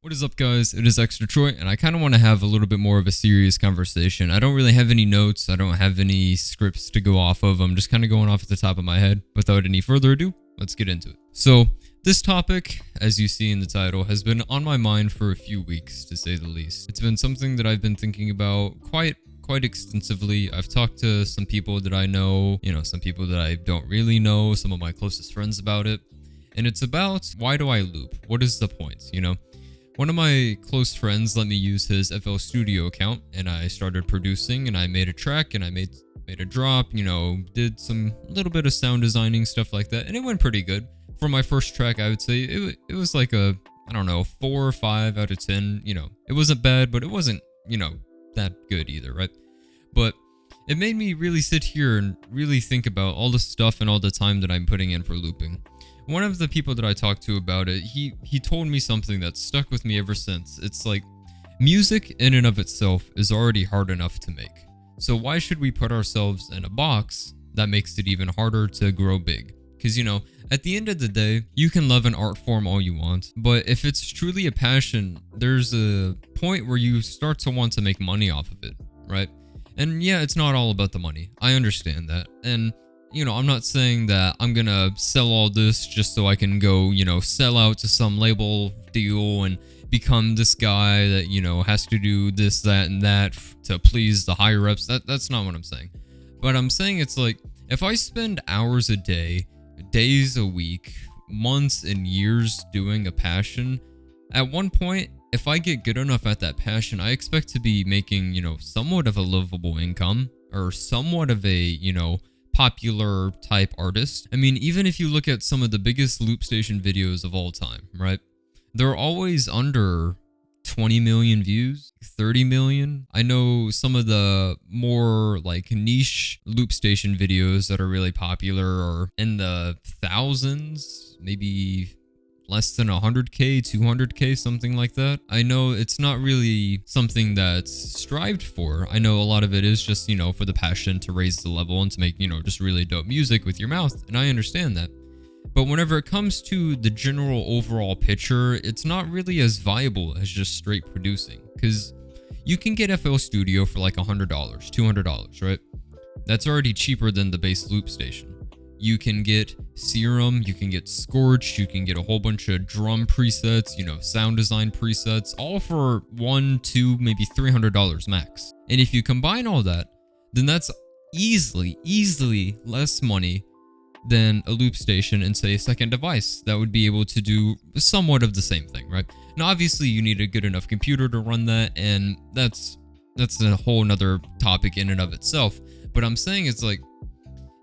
What is up, guys? It is X Detroit, and I kind of want to have a little bit more of a serious conversation. I don't really have any notes. I don't have any scripts to go off of. I'm just kind of going off at the top of my head. Without any further ado, let's get into it. So, this topic, as you see in the title, has been on my mind for a few weeks, to say the least. It's been something that I've been thinking about quite extensively. I've talked to some people that I know, some people that I don't really know, some of my closest friends about it. And it's about, why do I loop? What is the point, One of my close friends let me use his FL Studio account, and I started producing, and I made a track, and I made a drop, did some little bit of sound designing, stuff like that, and it went pretty good. For my first track, I would say it was like a, 4 or 5 out of 10, It wasn't bad, but it wasn't, that good either, right? But it made me really sit here and really think about all the stuff and all the time that I'm putting in for looping. One of the people that I talked to about it, he told me something that stuck with me ever since. It's like, music in and of itself is already hard enough to make. So why should we put ourselves in a box that makes it even harder to grow big? Because, at the end of the day, you can love an art form all you want, but if it's truly a passion, there's a point where you start to want to make money off of it, right? And yeah, it's not all about the money. I understand that. And I'm not saying that I'm gonna sell all this just so I can go, sell out to some label deal and become this guy that, has to do this, that, and that to please the higher ups. That's not what I'm saying. But I'm saying it's like, if I spend hours a day, days a week, months and years doing a passion, at one point, if I get good enough at that passion, I expect to be making, somewhat of a livable income or somewhat of a, popular type artist. I mean, even if you look at some of the biggest loop station videos of all time, right? They're always under 20 million views, 30 million. I know some of the more like niche loop station videos that are really popular are in the thousands, maybe less than 100k, 200k, something like that. I know it's not really something that's strived for. I know a lot of it is just, for the passion to raise the level and to make, just really dope music with your mouth. And I understand that. But whenever it comes to the general overall picture, it's not really as viable as just straight producing. Because you can get FL Studio for like $100, $200, right? That's already cheaper than the base loop station. You can get Serum, you can get Scorch, you can get a whole bunch of drum presets, sound design presets, all for $100, $200, maybe $300 max. And if you combine all that, then that's easily less money than a loop station and say a second device that would be able to do somewhat of the same thing, right? Now, obviously, you need a good enough computer to run that, and that's a whole nother topic in and of itself. But I'm saying it's like,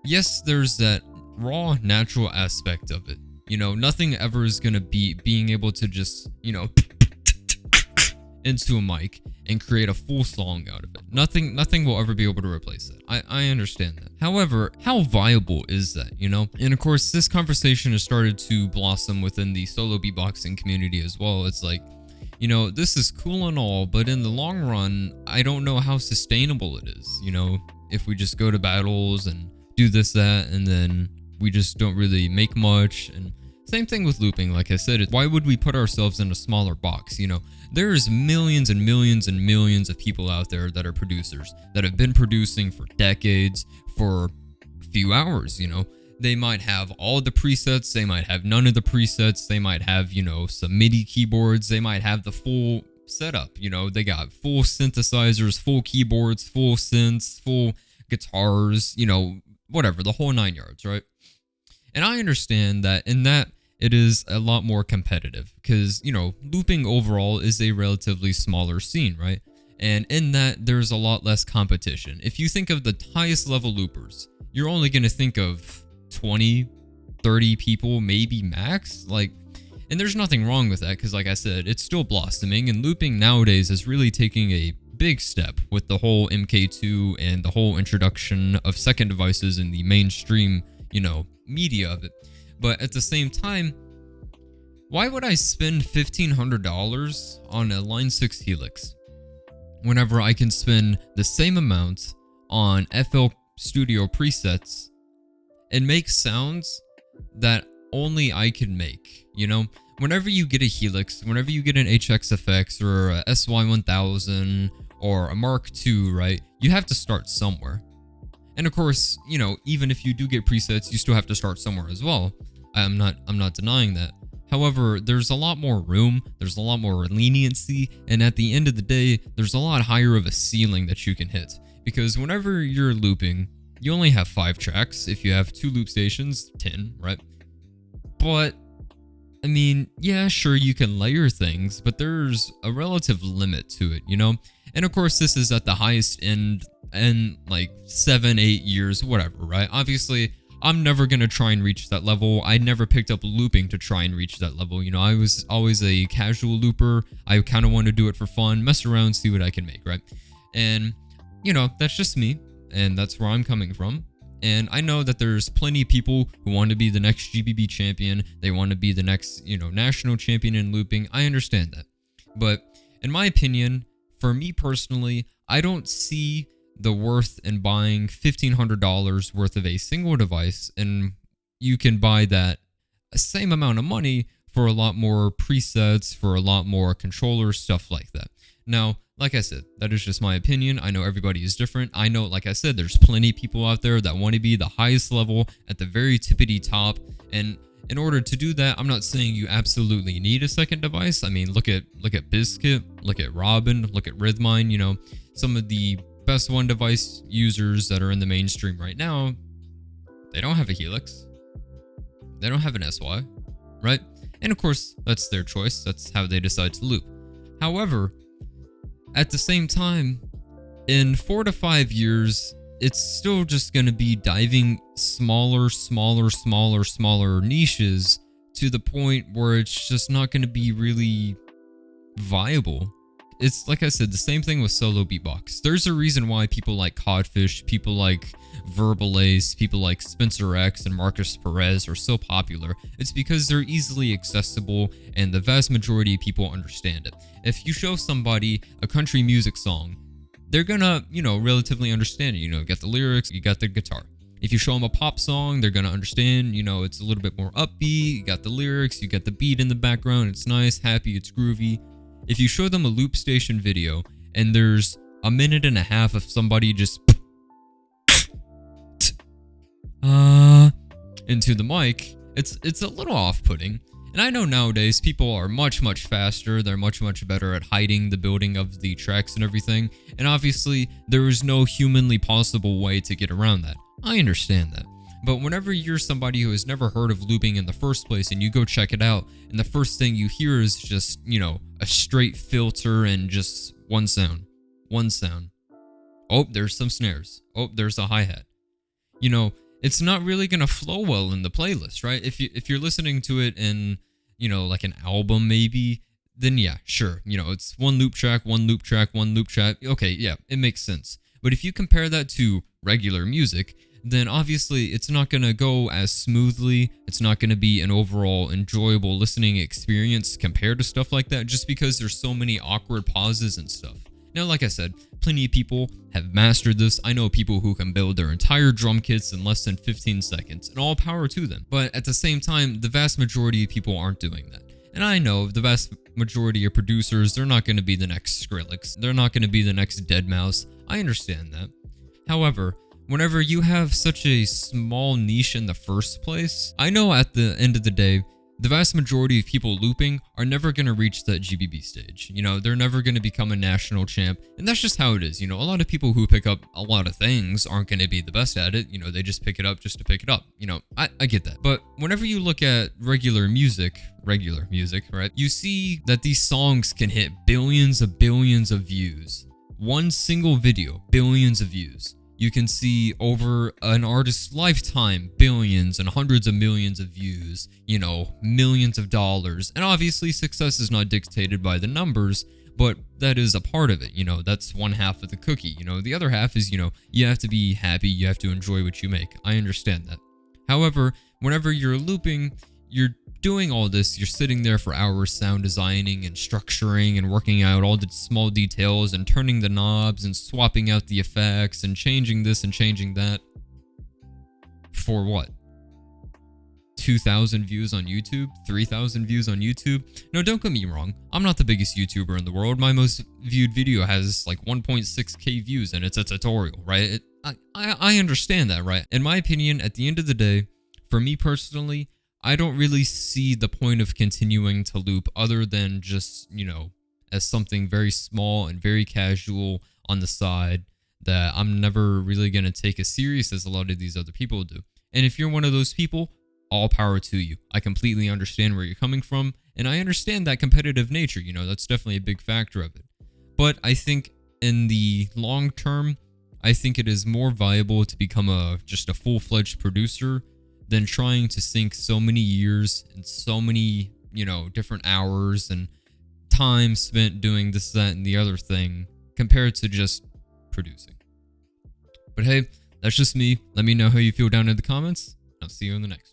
yes, there's that raw, natural aspect of it. Nothing ever is going to beat being able to just, into a mic and create a full song out of it. Nothing will ever be able to replace it. I understand that. However, how viable is that, And of course, this conversation has started to blossom within the solo beatboxing community as well. It's like, this is cool and all, but in the long run, I don't know how sustainable it is, if we just go to battles and do this, that, and then we just don't really make much. And same thing with looping. Like I said, why would we put ourselves in a smaller box? There's millions and millions and millions of people out there that are producers that have been producing for decades, for a few hours. They might have all the presets, they might have none of the presets, they might have, some MIDI keyboards, they might have the full setup. They got full synthesizers, full keyboards, full synths, full guitars, whatever, the whole 9 yards, right? And I understand that in that it is a lot more competitive because, looping overall is a relatively smaller scene, right? And in that, there's a lot less competition. If you think of the highest level loopers, you're only going to think of 20, 30 people, maybe max. And there's nothing wrong with that because, like I said, it's still blossoming, and looping nowadays is really taking a big step with the whole MK2 and the whole introduction of second devices in the mainstream, media of it. But at the same time, why would I spend $1,500 on a Line 6 Helix whenever I can spend the same amount on FL Studio presets and make sounds that only I can make? whenever you get a Helix, whenever you get an HXFX or a SY1000 or a Mark II, right, you have to start somewhere. And of course, you know, even if you do get presets, you still have to start somewhere as well. I'm not denying that. However, there's a lot more room, there's a lot more leniency, and at the end of the day, there's a lot higher of a ceiling that you can hit. Because whenever you're looping, you only have 5 tracks. If you have 2 loop stations, 10, right? But, I mean, yeah, sure, you can layer things, but there's a relative limit to it, you know? And of course, this is at the highest end in like 7, 8 years, whatever, right? Obviously, I'm never going to try and reach that level. I never picked up looping to try and reach that level. You know, I was always a casual looper. I kind of want to do it for fun, mess around, see what I can make, right? And, you know, that's just me, and that's where I'm coming from. And I know that there's plenty of people who want to be the next GBB champion. They want to be the next, you know, national champion in looping. I understand that. But in my opinion, for me personally, I don't see the worth in buying $1,500 worth of a single device, and you can buy that same amount of money for a lot more presets, for a lot more controllers, stuff like that. Now, like I said, that is just my opinion. I know everybody is different. I know, like I said, there's plenty of people out there that want to be the highest level at the very tippity top, and in order to do that, I'm not saying you absolutely need a second device. I mean, look at Biscuit, look at Robin, look at Rhythmine, you know, some of the best one device users that are in the mainstream right now. They don't have a Helix. They don't have an SY, right? And of course, that's their choice. That's how they decide to loop. However, at the same time, in 4 to 5 years, it's still just going to be diving smaller niches to the point where it's just not going to be really viable. It's like I said, the same thing with solo beatbox. There's a reason why people like Codfish, people like Verbal Ace, people like Spencer X and Marcus Perez are so popular. It's because they're easily accessible and the vast majority of people understand it. If you show somebody a country music song, they're gonna, you know, relatively understand it. You know, you got the lyrics, you got the guitar. If you show them a pop song, they're gonna understand, you know, it's a little bit more upbeat, you got the lyrics, you got the beat in the background, it's nice, happy, it's groovy. If you show them a loop station video and there's a minute and a half of somebody just into the mic, it's a little off-putting. And I know nowadays people are much faster, they're much better at hiding the building of the tracks and everything, and obviously there is no humanly possible way to get around that. I understand that. But whenever you're somebody who has never heard of looping in the first place and you go check it out, and the first thing you hear is just, you know, a straight filter and just one sound. Oh, there's some snares. Oh, there's a hi-hat. You know, it's not really going to flow well in the playlist, right? If you're listening to it in, you know, like an album maybe, then yeah, sure. You know, it's one loop track. Okay, yeah, it makes sense. But if you compare that to regular music, then obviously it's not going to go as smoothly. It's not going to be an overall enjoyable listening experience compared to stuff like that, just because there's so many awkward pauses and stuff. Now, like I said, plenty of people have mastered this. I know people who can build their entire drum kits in less than 15 seconds, and all power to them. But at the same time, the vast majority of people aren't doing that. And I know the vast majority of producers, they're not going to be the next Skrillex. They're not going to be the next Deadmau5. I understand that. However, whenever you have such a small niche in the first place, I know at the end of the day, the vast majority of people looping are never going to reach that GBB stage. You know, they're never going to become a national champ, and that's just how it is. You know, a lot of people who pick up a lot of things aren't going to be the best at it. You know, they just pick it up just to pick it up. You know, I get that. But whenever you look at regular music, right, you see that these songs can hit billions of views. One single video, billions of views. You can see over an artist's lifetime, billions and hundreds of millions of views, you know, millions of dollars. And obviously success is not dictated by the numbers, but that is a part of it. You know, that's one half of the cookie. You know, the other half is, you know, you have to be happy, you have to enjoy what you make. I understand that. However, whenever you're looping, you're doing all this, you're sitting there for hours sound designing and structuring and working out all the small details and turning the knobs and swapping out the effects and changing this and changing that. For what? 2,000 views on YouTube, 3,000 views on YouTube. No, don't get me wrong. I'm not the biggest YouTuber in the world. My most viewed video has like 1.6k views and it's a tutorial, right? I understand that, right? In my opinion, at the end of the day, for me personally, I don't really see the point of continuing to loop other than just, as something very small and very casual on the side that I'm never really going to take as serious as a lot of these other people do. And if you're one of those people, all power to you. I completely understand where you're coming from, and I understand that competitive nature, that's definitely a big factor of it. But I think in the long term, I think it is more viable to become just a full-fledged producer than trying to sink so many years and so many, different hours and time spent doing this, that, and the other thing compared to just producing. But hey, that's just me. Let me know how you feel down in the comments. I'll see you in the next one.